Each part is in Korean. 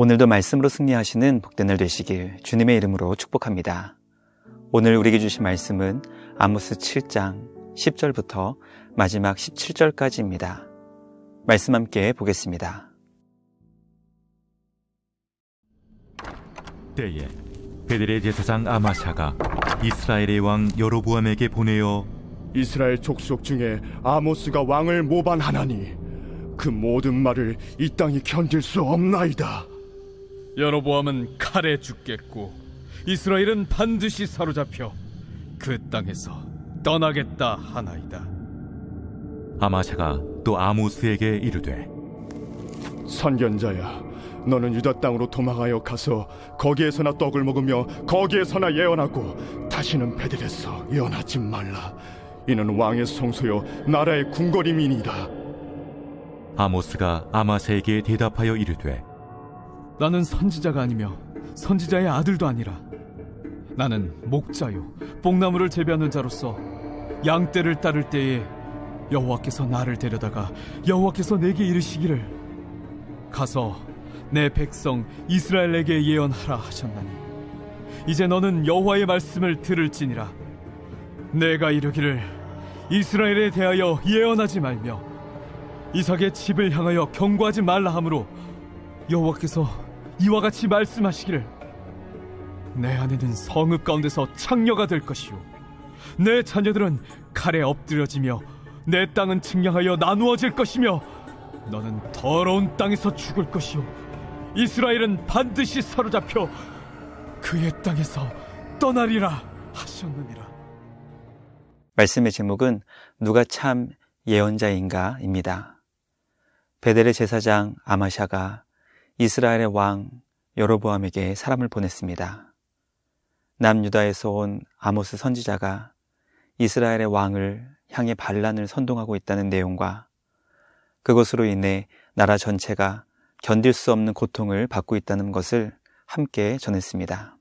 오늘도 말씀으로 승리하시는 복된 날 되시길 주님의 이름으로 축복합니다. 오늘 우리에게 주신 말씀은 아모스 7장 10절부터 마지막 17절까지입니다. 말씀 함께 보겠습니다. 때에 베델의 제사장 아마샤가 이스라엘의 왕 여로보암에게 보내어 이스라엘 족속 중에 아모스가 왕을 모반하나니 그 모든 말을 이 땅이 견딜 수 없나이다. 여로보암은 칼에 죽겠고 이스라엘은 반드시 사로잡혀 그 땅에서 떠나겠다 하나이다. 아마샤가 또 아모스에게 이르되 선견자야, 너는 유다 땅으로 도망하여 가서 거기에서나 떡을 먹으며 거기에서나 예언하고 다시는 베델에서 예언하지 말라. 이는 왕의 성소요 나라의 궁궐임이니이다. 아모스가 아마샤에게 대답하여 이르되 나는 선지자가 아니며 선지자의 아들도 아니라 나는 목자요 뽕나무를 재배하는 자로서 양떼를 따를 때에 여호와께서 나를 데려다가 여호와께서 내게 이르시기를 가서 내 백성 이스라엘에게 예언하라 하셨나니 이제 너는 여호와의 말씀을 들을지니라. 내가 이르기를 이스라엘에 대하여 예언하지 말며 이삭의 집을 향하여 경고하지 말라 하므로 여호와께서 이와 같이 말씀하시기를 내 아내는 성읍 가운데서 창녀가 될 것이요 내 자녀들은 칼에 엎드려지며 내 땅은 측량하여 나누어질 것이며 너는 더러운 땅에서 죽을 것이요 이스라엘은 반드시 사로잡혀 그의 땅에서 떠나리라 하셨느니라. 말씀의 제목은 누가 참 예언자인가 입니다. 베델의 제사장 아마샤가 이스라엘의 왕 여로보암에게 사람을 보냈습니다. 남유다에서 온 아모스 선지자가 이스라엘의 왕을 향해 반란을 선동하고 있다는 내용과 그것으로 인해 나라 전체가 견딜 수 없는 고통을 받고 있다는 것을 함께 전했습니다.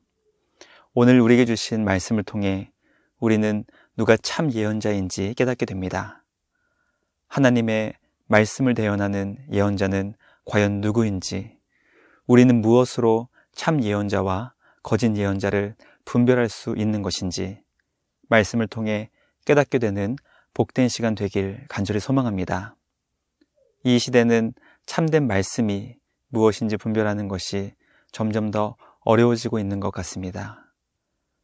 오늘 우리에게 주신 말씀을 통해 우리는 누가 참 예언자인지 깨닫게 됩니다. 하나님의 말씀을 대언하는 예언자는 과연 누구인지, 우리는 무엇으로 참 예언자와 거짓 예언자를 분별할 수 있는 것인지 말씀을 통해 깨닫게 되는 복된 시간 되길 간절히 소망합니다. 이 시대는 참된 말씀이 무엇인지 분별하는 것이 점점 더 어려워지고 있는 것 같습니다.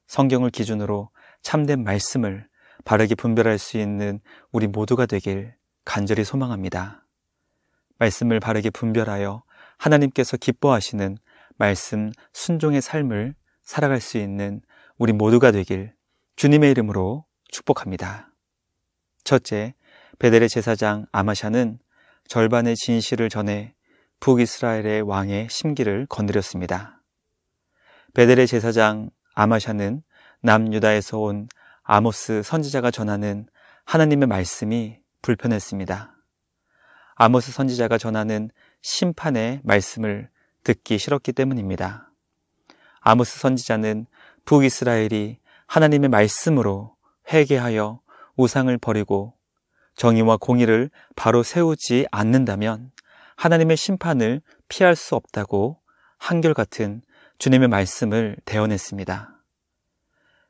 성경을 기준으로 참된 말씀을 바르게 분별할 수 있는 우리 모두가 되길 간절히 소망합니다. 말씀을 바르게 분별하여 하나님께서 기뻐하시는 말씀 순종의 삶을 살아갈 수 있는 우리 모두가 되길 주님의 이름으로 축복합니다. 첫째, 베델의 제사장 아마샤는 절반의 진실을 전해 북이스라엘의 왕의 심기를 건드렸습니다. 베델의 제사장 아마샤는 남유다에서 온 아모스 선지자가 전하는 하나님의 말씀이 불편했습니다. 아모스 선지자가 전하는 심판의 말씀을 듣기 싫었기 때문입니다. 아모스 선지자는 북이스라엘이 하나님의 말씀으로 회개하여 우상을 버리고 정의와 공의를 바로 세우지 않는다면 하나님의 심판을 피할 수 없다고 한결같은 주님의 말씀을 대언했습니다.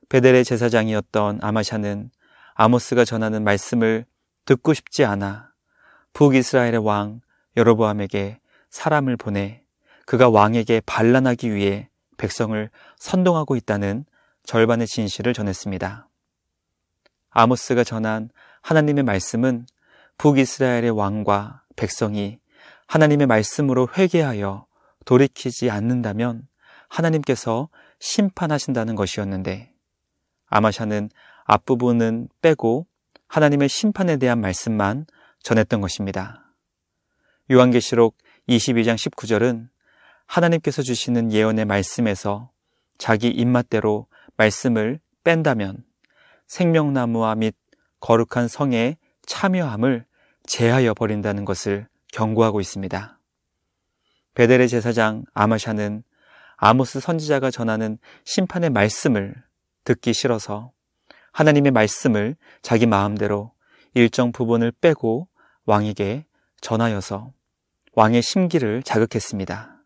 베델의 제사장이었던 아마샤는 아모스가 전하는 말씀을 듣고 싶지 않아 북이스라엘의 왕 여로보암에게 사람을 보내 그가 왕에게 반란하기 위해 백성을 선동하고 있다는 절반의 진실을 전했습니다. 아모스가 전한 하나님의 말씀은 북이스라엘의 왕과 백성이 하나님의 말씀으로 회개하여 돌이키지 않는다면 하나님께서 심판하신다는 것이었는데 아마샤는 앞부분은 빼고 하나님의 심판에 대한 말씀만 전했던 것입니다. 요한계시록 22장 19절은 하나님께서 주시는 예언의 말씀에서 자기 입맛대로 말씀을 뺀다면 생명나무와 및 거룩한 성의 참여함을 제하여 버린다는 것을 경고하고 있습니다. 베델의 제사장 아마샤는 아모스 선지자가 전하는 심판의 말씀을 듣기 싫어서 하나님의 말씀을 자기 마음대로 일정 부분을 빼고 왕에게 전하여서 왕의 심기를 자극했습니다.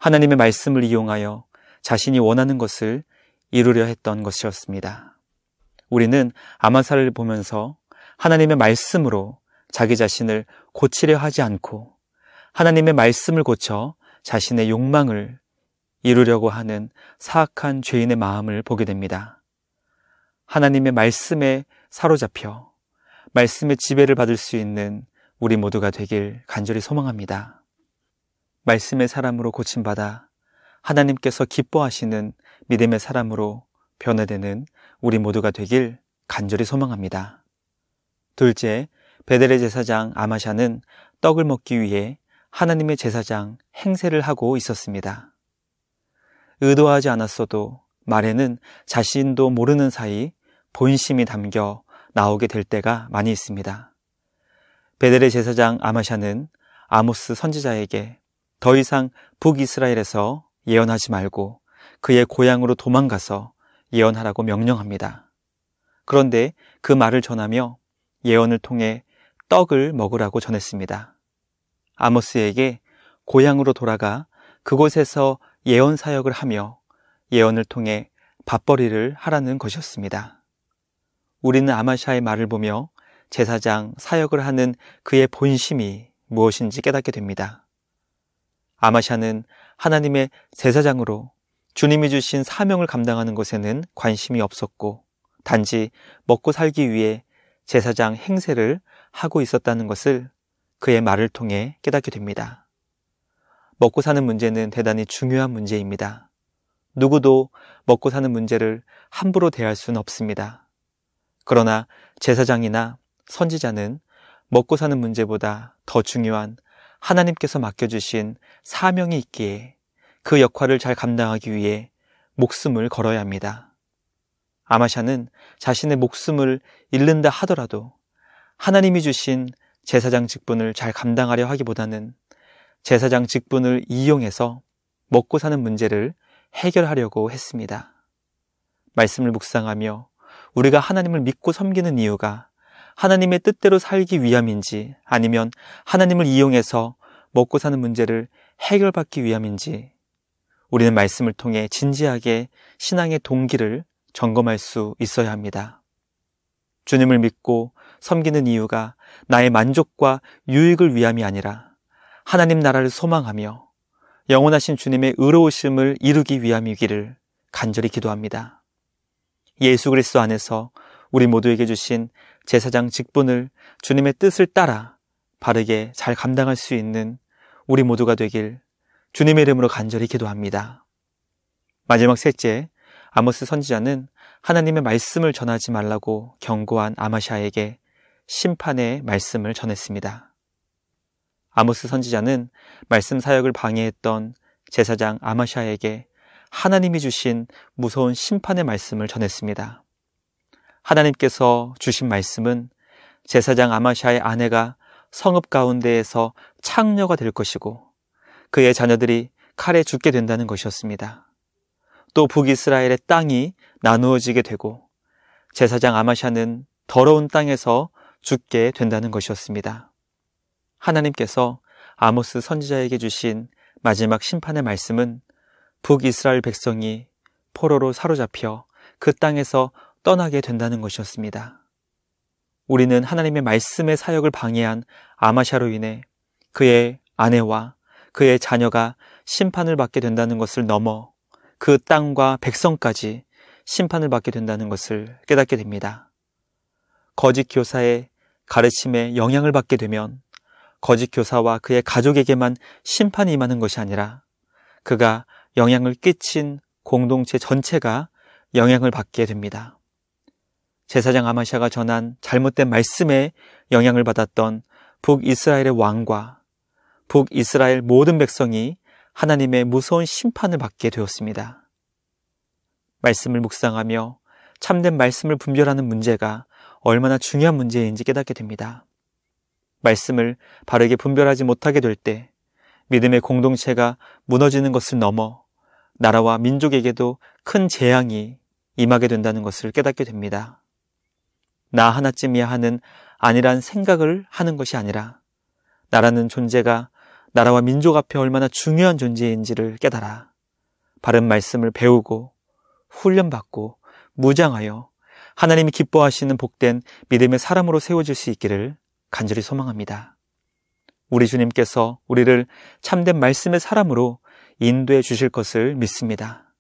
하나님의 말씀을 이용하여 자신이 원하는 것을 이루려 했던 것이었습니다. 우리는 아마사를 보면서 하나님의 말씀으로 자기 자신을 고치려 하지 않고 하나님의 말씀을 고쳐 자신의 욕망을 이루려고 하는 사악한 죄인의 마음을 보게 됩니다. 하나님의 말씀에 사로잡혀 말씀의 지배를 받을 수 있는 우리 모두가 되길 간절히 소망합니다. 말씀의 사람으로 고침받아 하나님께서 기뻐하시는 믿음의 사람으로 변화되는 우리 모두가 되길 간절히 소망합니다. 둘째, 베델의 제사장 아마샤는 떡을 먹기 위해 하나님의 제사장 행세를 하고 있었습니다. 의도하지 않았어도 말에는 자신도 모르는 사이 본심이 담겨 나오게 될 때가 많이 있습니다. 베델의 제사장 아마샤는 아모스 선지자에게 더 이상 북이스라엘에서 예언하지 말고 그의 고향으로 도망가서 예언하라고 명령합니다. 그런데 그 말을 전하며 예언을 통해 떡을 먹으라고 전했습니다. 아모스에게 고향으로 돌아가 그곳에서 예언 사역을 하며 예언을 통해 밥벌이를 하라는 것이었습니다. 우리는 아마샤의 말을 보며 제사장 사역을 하는 그의 본심이 무엇인지 깨닫게 됩니다. 아마샤는 하나님의 제사장으로 주님이 주신 사명을 감당하는 것에는 관심이 없었고 단지 먹고 살기 위해 제사장 행세를 하고 있었다는 것을 그의 말을 통해 깨닫게 됩니다. 먹고 사는 문제는 대단히 중요한 문제입니다. 누구도 먹고 사는 문제를 함부로 대할 수는 없습니다. 그러나 제사장이나 선지자는 먹고 사는 문제보다 더 중요한 하나님께서 맡겨주신 사명이 있기에 그 역할을 잘 감당하기 위해 목숨을 걸어야 합니다. 아마샤는 자신의 목숨을 잃는다 하더라도 하나님이 주신 제사장 직분을 잘 감당하려 하기보다는 제사장 직분을 이용해서 먹고 사는 문제를 해결하려고 했습니다. 말씀을 묵상하며 우리가 하나님을 믿고 섬기는 이유가 하나님의 뜻대로 살기 위함인지 아니면 하나님을 이용해서 먹고 사는 문제를 해결받기 위함인지 우리는 말씀을 통해 진지하게 신앙의 동기를 점검할 수 있어야 합니다. 주님을 믿고 섬기는 이유가 나의 만족과 유익을 위함이 아니라 하나님 나라를 소망하며 영원하신 주님의 의로우심을 이루기 위함이기를 간절히 기도합니다. 예수 그리스도 안에서 우리 모두에게 주신 제사장 직분을 주님의 뜻을 따라 바르게 잘 감당할 수 있는 우리 모두가 되길 주님의 이름으로 간절히 기도합니다. 마지막 셋째, 아모스 선지자는 하나님의 말씀을 전하지 말라고 경고한 아마샤에게 심판의 말씀을 전했습니다. 아모스 선지자는 말씀 사역을 방해했던 제사장 아마샤에게 하나님이 주신 무서운 심판의 말씀을 전했습니다. 하나님께서 주신 말씀은 제사장 아마샤의 아내가 성읍 가운데에서 창녀가 될 것이고 그의 자녀들이 칼에 죽게 된다는 것이었습니다. 또 북이스라엘의 땅이 나누어지게 되고 제사장 아마샤는 더러운 땅에서 죽게 된다는 것이었습니다. 하나님께서 아모스 선지자에게 주신 마지막 심판의 말씀은 북이스라엘 백성이 포로로 사로잡혀 그 땅에서 떠나게 된다는 것이었습니다. 우리는 하나님의 말씀의 사역을 방해한 아마샤로 인해 그의 아내와 그의 자녀가 심판을 받게 된다는 것을 넘어 그 땅과 백성까지 심판을 받게 된다는 것을 깨닫게 됩니다. 거짓 교사의 가르침에 영향을 받게 되면 거짓 교사와 그의 가족에게만 심판이 임하는 것이 아니라 그가 영향을 끼친 공동체 전체가 영향을 받게 됩니다. 제사장 아마샤가 전한 잘못된 말씀에 영향을 받았던 북이스라엘의 왕과 북이스라엘 모든 백성이 하나님의 무서운 심판을 받게 되었습니다. 말씀을 묵상하며 참된 말씀을 분별하는 문제가 얼마나 중요한 문제인지 깨닫게 됩니다. 말씀을 바르게 분별하지 못하게 될 때 믿음의 공동체가 무너지는 것을 넘어 나라와 민족에게도 큰 재앙이 임하게 된다는 것을 깨닫게 됩니다. 나 하나쯤이야 하는 아니란 생각을 하는 것이 아니라 나라는 존재가 나라와 민족 앞에 얼마나 중요한 존재인지를 깨달아 바른 말씀을 배우고 훈련받고 무장하여 하나님이 기뻐하시는 복된 믿음의 사람으로 세워질 수 있기를 간절히 소망합니다. 우리 주님께서 우리를 참된 말씀의 사람으로 인도해 주실 것을 믿습니다.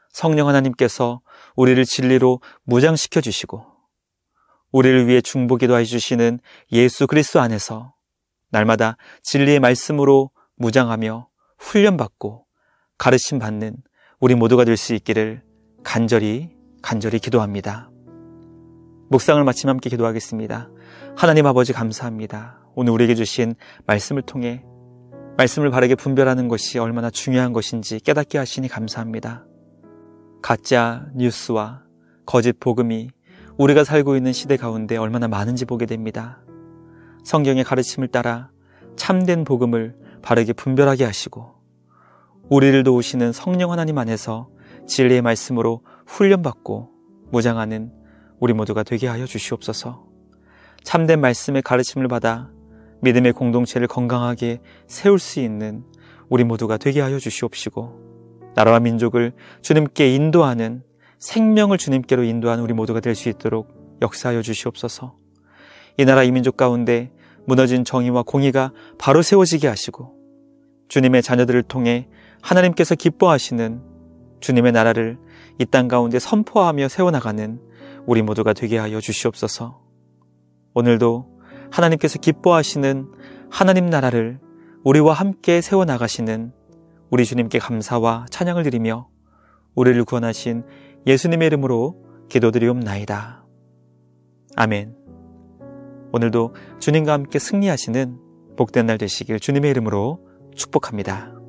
성령 하나님께서 우리를 진리로 무장시켜 주시고 우리를 위해 중보기도해 주시는 예수 그리스도 안에서 날마다 진리의 말씀으로 무장하며 훈련받고 가르침받는 우리 모두가 될 수 있기를 간절히 기도합니다. 묵상을 마치며 함께 기도하겠습니다. 하나님 아버지 감사합니다. 오늘 우리에게 주신 말씀을 통해 말씀을 바르게 분별하는 것이 얼마나 중요한 것인지 깨닫게 하시니 감사합니다. 가짜 뉴스와 거짓 복음이 우리가 살고 있는 시대 가운데 얼마나 많은지 보게 됩니다. 성경의 가르침을 따라 참된 복음을 바르게 분별하게 하시고 우리를 도우시는 성령 하나님 안에서 진리의 말씀으로 훈련받고 무장하는 우리 모두가 되게 하여 주시옵소서. 참된 말씀의 가르침을 받아 믿음의 공동체를 건강하게 세울 수 있는 우리 모두가 되게 하여 주시옵시고 나라와 민족을 주님께 인도하는 생명을 주님께로 인도하는 우리 모두가 될 수 있도록 역사하여 주시옵소서. 이 나라 이 민족 가운데 무너진 정의와 공의가 바로 세워지게 하시고 주님의 자녀들을 통해 하나님께서 기뻐하시는 주님의 나라를 이 땅 가운데 선포하며 세워나가는 우리 모두가 되게 하여 주시옵소서. 오늘도 하나님께서 기뻐하시는 하나님 나라를 우리와 함께 세워나가시는 우리 주님께 감사와 찬양을 드리며 우리를 구원하신 예수님의 이름으로 기도드리옵나이다. 아멘. 오늘도 주님과 함께 승리하시는 복된 날 되시길 주님의 이름으로 축복합니다.